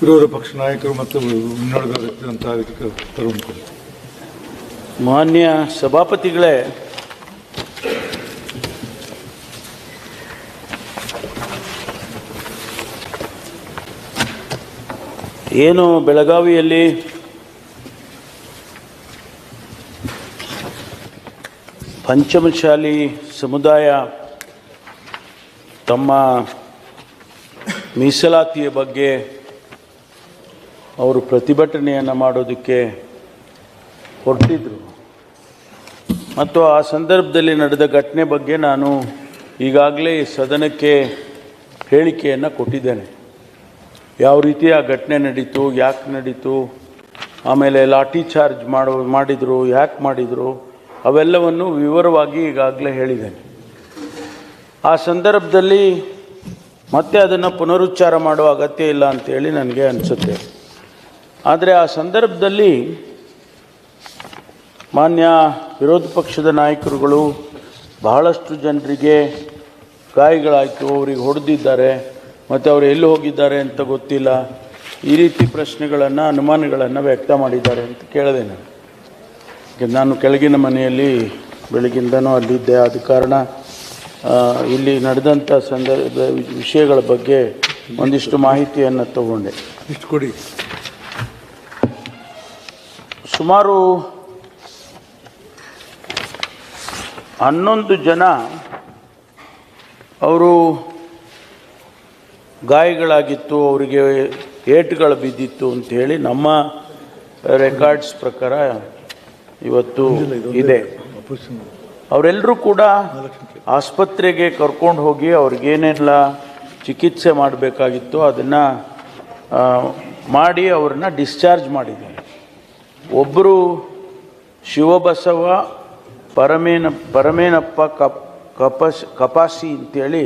ವಿರೋಧ ಪಕ್ಷ ನಾಯಕರು ಮತ್ತು ಮುನ್ನಡೆದಂತಹ ತರುಣ್ ಕುಮಾರ್. ಮಾನ್ಯ ಸಭಾಪತಿಗಳೇ, ಏನು ಬೆಳಗಾವಿಯಲ್ಲಿ ಪಂಚಮಶಾಲಿ ಸಮುದಾಯ ತಮ್ಮ ಮೀಸಲಾತಿಯ ಬಗ್ಗೆ ಅವರು ಪ್ರತಿಭಟನೆಯನ್ನು ಮಾಡೋದಕ್ಕೆ ಹೊರಟಿದ್ರು ಮತ್ತು ಆ ಸಂದರ್ಭದಲ್ಲಿ ನಡೆದ ಘಟನೆ ಬಗ್ಗೆ ನಾನು ಈಗಾಗಲೇ ಸದನಕ್ಕೆ ಹೇಳಿಕೆಯನ್ನು ಕೊಟ್ಟಿದ್ದೇನೆ. ಯಾವ ರೀತಿ ಆ ಘಟನೆ ನಡೀತು, ಯಾಕೆ ನಡೀತು, ಆಮೇಲೆ ಲಾಠಿ ಚಾರ್ಜ್ ಮಾಡಿದರು, ಯಾಕೆ ಮಾಡಿದರು, ಅವೆಲ್ಲವನ್ನು ವಿವರವಾಗಿ ಈಗಾಗಲೇ ಹೇಳಿದ್ದೇನೆ. ಆ ಸಂದರ್ಭದಲ್ಲಿ ಮತ್ತೆ ಅದನ್ನು ಪುನರುಚ್ಚಾರ ಮಾಡುವ ಅಗತ್ಯ ಇಲ್ಲ ಅಂತೇಳಿ ನನಗೆ ಅನಿಸುತ್ತೆ. ಆದರೆ ಆ ಸಂದರ್ಭದಲ್ಲಿ ಮಾನ್ಯ ವಿರೋಧ ಪಕ್ಷದ ನಾಯಕರುಗಳು ಬಹಳಷ್ಟು ಜನರಿಗೆ ಗಾಯಗಳಾಯಿತು, ಅವರಿಗೆ ಹೊಡೆದಿದ್ದಾರೆ ಮತ್ತು ಅವರು ಎಲ್ಲಿ ಹೋಗಿದ್ದಾರೆ ಅಂತ ಗೊತ್ತಿಲ್ಲ, ಈ ರೀತಿ ಪ್ರಶ್ನೆಗಳನ್ನು, ಅನುಮಾನಗಳನ್ನು ವ್ಯಕ್ತ ಮಾಡಿದ್ದಾರೆ ಅಂತ ಕೇಳಿದೆ. ನಾನು ಕೆಳಗಿನ ಮನೆಯಲ್ಲಿ ಬೆಳಗಿಂದನೂ ಅಲ್ಲಿದ್ದೆ. ಆದ ಕಾರಣ ಇಲ್ಲಿ ನಡೆದಂಥ ವಿಷಯಗಳ ಬಗ್ಗೆ ಒಂದಿಷ್ಟು ಮಾಹಿತಿಯನ್ನು ತಗೊಂಡೆ. ಇಷ್ಟು ಕೊಡಿ. ಸುಮಾರು 11 ಜನ ಅವರು ಗಾಯಗಳಾಗಿತ್ತು, ಅವರಿಗೆ ಏಟುಗಳು ಬಿದ್ದಿತ್ತು ಅಂಥೇಳಿ ನಮ್ಮ ರೆಕಾರ್ಡ್ಸ್ ಪ್ರಕಾರ ಇವತ್ತು ಇದೆ. ಅವರೆಲ್ಲರೂ ಕೂಡ ಆಸ್ಪತ್ರೆಗೆ ಕರ್ಕೊಂಡು ಹೋಗಿ ಅವ್ರಿಗೇನೆಲ್ಲ ಚಿಕಿತ್ಸೆ ಮಾಡಬೇಕಾಗಿತ್ತು ಅದನ್ನು ಮಾಡಿ ಅವ್ರನ್ನ ಡಿಸ್ಚಾರ್ಜ್ ಮಾಡಿದ್ದಾರೆ. ಒಬ್ಬರು ಶಿವಬಸವ ಪರಮೇನಪ್ಪ ಕಪಾಸಿ ಅಂತೇಳಿ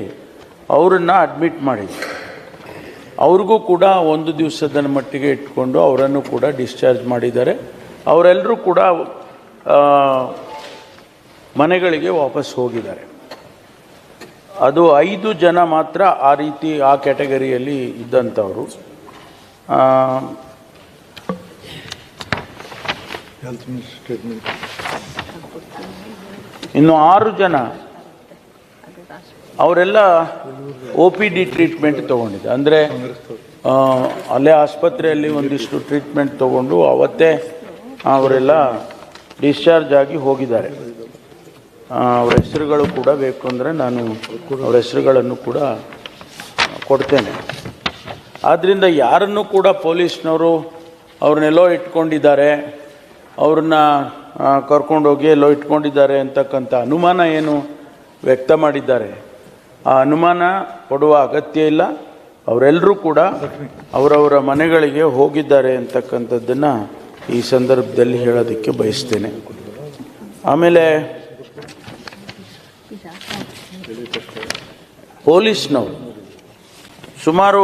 ಅವರನ್ನು ಅಡ್ಮಿಟ್ ಮಾಡಿದ್ರು. ಅವ್ರಿಗೂ ಕೂಡ 1 ದಿವಸದ ಮಟ್ಟಿಗೆ ಇಟ್ಕೊಂಡು ಅವರನ್ನು ಕೂಡ ಡಿಸ್ಚಾರ್ಜ್ ಮಾಡಿದ್ದಾರೆ. ಅವರೆಲ್ಲರೂ ಕೂಡ ಮನೆಗಳಿಗೆ ವಾಪಸ್ ಹೋಗಿದ್ದಾರೆ. ಅದು 5 ಜನ ಮಾತ್ರ ಆ ರೀತಿ ಆ ಕ್ಯಾಟಗರಿಯಲ್ಲಿ ಇದ್ದಂಥವರು. ಇನ್ನು 6 ಜನ ಅವರೆಲ್ಲ OPD ಟ್ರೀಟ್ಮೆಂಟ್ ತೊಗೊಂಡಿದ್ದೆ. ಅಂದರೆ ಅಲ್ಲೇ ಆಸ್ಪತ್ರೆಯಲ್ಲಿ ಒಂದಿಷ್ಟು ಟ್ರೀಟ್ಮೆಂಟ್ ತೊಗೊಂಡು ಅವತ್ತೇ ಅವರೆಲ್ಲ ಡಿಸ್ಚಾರ್ಜ್ ಆಗಿ ಹೋಗಿದ್ದಾರೆ. ಅವರ ಹೆಸರುಗಳು ಕೂಡ ಬೇಕು ಅಂದರೆ ನಾನು ಅವರ ಹೆಸರುಗಳನ್ನು ಕೂಡ ಕೊಡ್ತೇನೆ. ಆದ್ದರಿಂದ ಯಾರನ್ನು ಕೂಡ ಪೊಲೀಸ್ನವರು ಅವ್ರನ್ನೆಲ್ಲೋ ಇಟ್ಕೊಂಡಿದ್ದಾರೆ, ಅವ್ರನ್ನ ಕರ್ಕೊಂಡೋಗಿ ಎಲ್ಲೋ ಇಟ್ಕೊಂಡಿದ್ದಾರೆ ಅಂತಕ್ಕಂಥ ಅನುಮಾನ ಏನು ವ್ಯಕ್ತ ಮಾಡಿದ್ದಾರೆ, ಆ ಅನುಮಾನ ಪಡುವ ಅಗತ್ಯ ಇಲ್ಲ. ಅವರೆಲ್ಲರೂ ಕೂಡ ಅವರವರ ಮನೆಗಳಿಗೆ ಹೋಗಿದ್ದಾರೆ ಅಂತಕ್ಕಂಥದ್ದನ್ನು ಈ ಸಂದರ್ಭದಲ್ಲಿ ಹೇಳೋದಕ್ಕೆ ಬಯಸ್ತೇನೆ. ಆಮೇಲೆ ಪೊಲೀಸ್ನವರು ಸುಮಾರು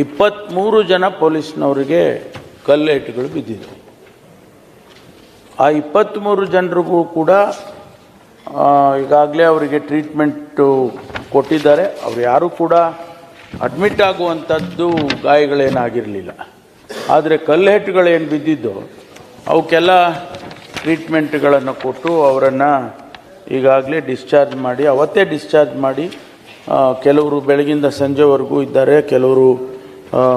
23 ಜನ ಪೊಲೀಸ್ನವರಿಗೆ ಕಲ್ಲೇಟುಗಳು ಬಿದ್ದಿದ್ದವು. ಆ 23 ಜನರಿಗೂ ಕೂಡ ಈಗಾಗಲೇ ಅವರಿಗೆ ಟ್ರೀಟ್ಮೆಂಟು ಕೊಟ್ಟಿದ್ದಾರೆ. ಅವರು ಯಾರೂ ಕೂಡ ಅಡ್ಮಿಟ್ ಆಗುವಂಥದ್ದು ಗಾಯಗಳೇನಾಗಿರಲಿಲ್ಲ. ಆದರೆ ಕಲ್ಲೇಟುಗಳೇನು ಬಿದ್ದಿದ್ದು ಅವಕ್ಕೆಲ್ಲ ಟ್ರೀಟ್ಮೆಂಟ್ಗಳನ್ನು ಕೊಟ್ಟು ಅವರನ್ನು ಈಗಾಗಲೇ ಡಿಸ್ಚಾರ್ಜ್ ಮಾಡಿ, ಅವತ್ತೇ ಡಿಸ್ಚಾರ್ಜ್ ಮಾಡಿ, ಕೆಲವರು ಬೆಳಗಿಂದ ಸಂಜೆವರೆಗೂ ಇದ್ದಾರೆ, ಕೆಲವರು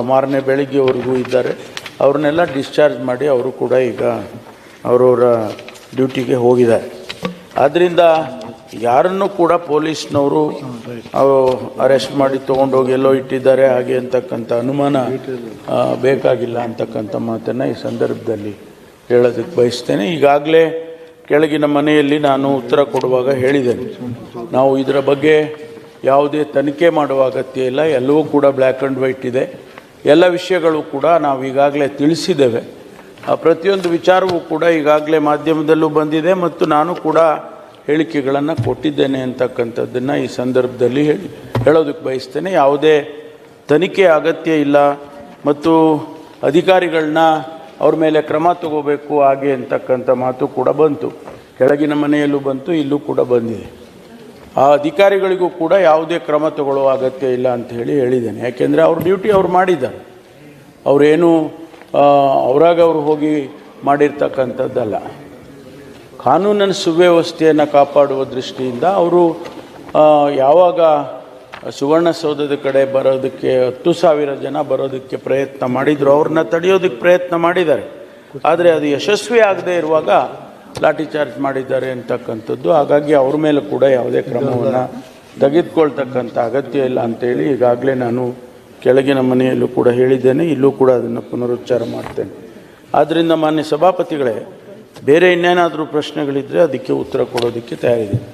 ಮಾರನೇ ಬೆಳಗ್ಗೆವರೆಗೂ ಇದ್ದಾರೆ. ಅವ್ರನ್ನೆಲ್ಲ ಡಿಸ್ಚಾರ್ಜ್ ಮಾಡಿ ಅವರು ಕೂಡ ಈಗ ಅವರವರ ಡ್ಯೂಟಿಗೆ ಹೋಗಿದ್ದಾರೆ. ಆದ್ದರಿಂದ ಯಾರನ್ನೂ ಕೂಡ ಪೊಲೀಸ್ನವರು ಅರೆಸ್ಟ್ ಮಾಡಿ ತೊಗೊಂಡೋಗಿ ಎಲ್ಲೋ ಇಟ್ಟಿದ್ದಾರೆ ಹಾಗೆ ಅಂತಕ್ಕಂಥ ಅನುಮಾನ ಬೇಕಾಗಿಲ್ಲ ಅಂತಕ್ಕಂಥ ಮಾತನ್ನು ಈ ಸಂದರ್ಭದಲ್ಲಿ ಹೇಳೋದಕ್ಕೆ ಬಯಸ್ತೇನೆ. ಈಗಾಗಲೇ ಕೆಳಗಿನ ಮನೆಯಲ್ಲಿ ನಾನು ಉತ್ತರ ಕೊಡುವಾಗ ಹೇಳಿದ್ದೇನೆ, ನಾವು ಇದರ ಬಗ್ಗೆ ಯಾವುದೇ ತನಿಖೆ ಮಾಡುವ ಅಗತ್ಯ ಇಲ್ಲ, ಎಲ್ಲವೂ ಕೂಡ ಬ್ಲ್ಯಾಕ್ ಆ್ಯಂಡ್ ವೈಟ್ ಇದೆ. ಎಲ್ಲ ವಿಷಯಗಳು ಕೂಡ ನಾವು ಈಗಾಗಲೇ ತಿಳಿಸಿದ್ದೇವೆ. ಪ್ರತಿಯೊಂದು ವಿಚಾರವೂ ಕೂಡ ಈಗಾಗಲೇ ಮಾಧ್ಯಮದಲ್ಲೂ ಬಂದಿದೆ ಮತ್ತು ನಾನು ಕೂಡ ಹೇಳಿಕೆಗಳನ್ನು ಕೊಟ್ಟಿದ್ದೇನೆ ಅಂತಕ್ಕಂಥದ್ದನ್ನು ಈ ಸಂದರ್ಭದಲ್ಲಿ ಹೇಳೋದಕ್ಕೆ ಬಯಸ್ತೇನೆ. ಯಾವುದೇ ತನಿಖೆ ಅಗತ್ಯ ಇಲ್ಲ ಮತ್ತು ಅಧಿಕಾರಿಗಳನ್ನ ಅವ್ರ ಮೇಲೆ ಕ್ರಮ ತಗೋಬೇಕು ಹಾಗೆ ಅಂತಕ್ಕಂಥ ಮಾತು ಕೂಡ ಬಂತು. ಕೆಳಗಿನ ಮನೆಯಲ್ಲೂ ಬಂತು, ಇಲ್ಲೂ ಕೂಡ ಬಂದಿದೆ. ಆ ಅಧಿಕಾರಿಗಳಿಗೂ ಕೂಡ ಯಾವುದೇ ಕ್ರಮ ತಗೊಳ್ಳೋ ಅಗತ್ಯ ಇಲ್ಲ ಅಂತ ಹೇಳಿದ್ದೇನೆ. ಯಾಕೆಂದರೆ ಅವ್ರ ಡ್ಯೂಟಿ ಅವ್ರು ಮಾಡಿದ್ದಾರೆ. ಅವರೇನು ಅವರಾಗ ಅವರು ಹೋಗಿ ಮಾಡಿರ್ತಕ್ಕಂಥದ್ದಲ್ಲ. ಕಾನೂನಿನ ಸುವ್ಯವಸ್ಥೆಯನ್ನು ಕಾಪಾಡುವ ದೃಷ್ಟಿಯಿಂದ ಅವರು ಯಾವಾಗ ಸುವರ್ಣಸೌಧದ ಕಡೆ ಬರೋದಕ್ಕೆ 10,000 ಜನ ಬರೋದಕ್ಕೆ ಪ್ರಯತ್ನ ಮಾಡಿದರು, ಅವ್ರನ್ನ ತಡೆಯೋದಕ್ಕೆ ಪ್ರಯತ್ನ ಮಾಡಿದ್ದಾರೆ. ಆದರೆ ಅದು ಯಶಸ್ವಿ ಆಗದೇ ಇರುವಾಗ ಲಾಠಿ ಚಾರ್ಜ್ ಮಾಡಿದ್ದಾರೆ ಅಂತಕ್ಕಂಥದ್ದು. ಹಾಗಾಗಿ ಅವ್ರ ಮೇಲೆ ಕೂಡ ಯಾವುದೇ ಕ್ರಮವನ್ನು ತೆಗೆದುಕೊಳ್ತಕ್ಕಂಥ ಅಗತ್ಯ ಇಲ್ಲ ಅಂತೇಳಿ ಈಗಾಗಲೇ ನಾನು ಕೆಳಗಿನ ಮನೆಯಲ್ಲೂ ಕೂಡ ಹೇಳಿದ್ದೇನೆ, ಇಲ್ಲೂ ಕೂಡ ಅದನ್ನು ಪುನರುಚ್ಚಾರ ಮಾಡ್ತೇನೆ. ಆದ್ದರಿಂದ ಮಾನ್ಯ ಸಭಾಪತಿಗಳೇ, ಬೇರೆ ಇನ್ನೇನಾದರೂ ಪ್ರಶ್ನೆಗಳಿದ್ದರೆ ಅದಕ್ಕೆ ಉತ್ತರ ಕೊಡೋದಕ್ಕೆ ತಯಾರಿದ್ದೀನಿ.